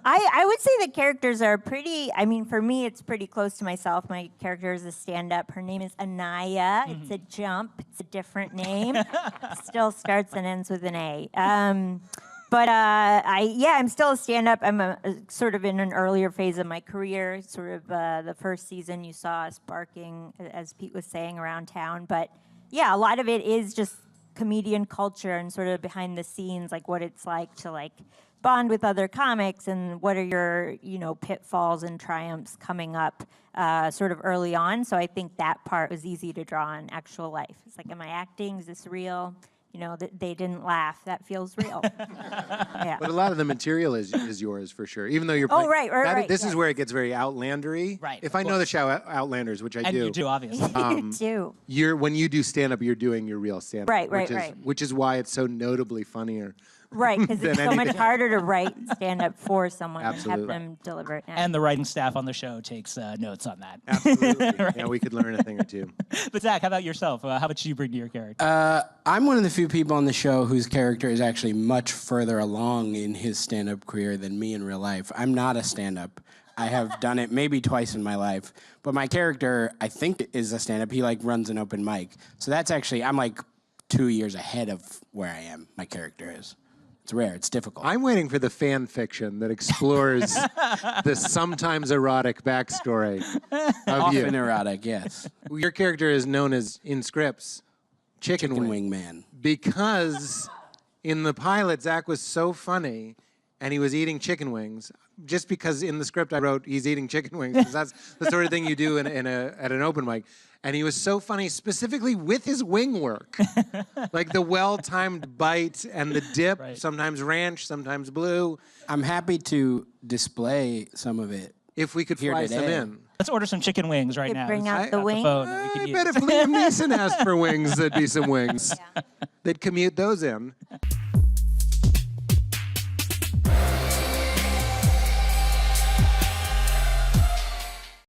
I would say the characters are pretty, I mean, for me, it's pretty close to myself. My character is a stand-up. Her name is Anaya. It's a jump. It's a different name. Still starts and ends with an A. I'm still a stand-up. I'm sort of in an earlier phase of my career, sort of the first season you saw us barking, as Pete was saying, around town. But yeah, a lot of it is just comedian culture and sort of behind the scenes, like what it's like to bond with other comics and what are your, pitfalls and triumphs coming up sort of early on. So I think that part was easy to draw in actual life. It's like, am I acting? Is this real? They didn't laugh. That feels real. Yeah. But a lot of the material is yours for sure. Even though you're playing. Oh, right. This is where it gets very Outlandery. Right. If I know the show Outlanders, which I do. And you do, obviously. You do. When you do stand-up, you're doing your real stand-up. Right. Which is why it's so notably funnier. Right, because it's so much harder to write stand-up for someone Absolutely. and have them deliver it. And the writing staff on the show takes notes on that. Absolutely. Right. Yeah, we could learn a thing or two. But Zach, how about yourself? How much do you bring to your character? I'm one of the few people on the show whose character is actually much further along in his stand-up career than me in real life. I'm not a stand-up. I have done it maybe twice in my life. But my character, I think, is a stand-up. He runs an open mic. So that's actually, I'm 2 years ahead of where I am, my character is. It's rare. It's difficult. I'm waiting for the fan fiction that explores the sometimes erotic backstory of you. Often erotic, yes. Your character is known as, in scripts, Chicken Wing Man. Because in the pilot, Zach was so funny, and he was eating chicken wings. Just because in the script I wrote he's eating chicken wings, because that's the sort of thing you do at an open mic. And he was so funny, specifically with his wing work. Like the well-timed bite and the dip, right. Sometimes ranch, sometimes blue. I'm happy to display some of it. If we could fly some in. Let's order some chicken wings right now. Bring out the wings. I bet if Liam Neeson asked for wings, there'd be some wings. Yeah. They'd commute those in.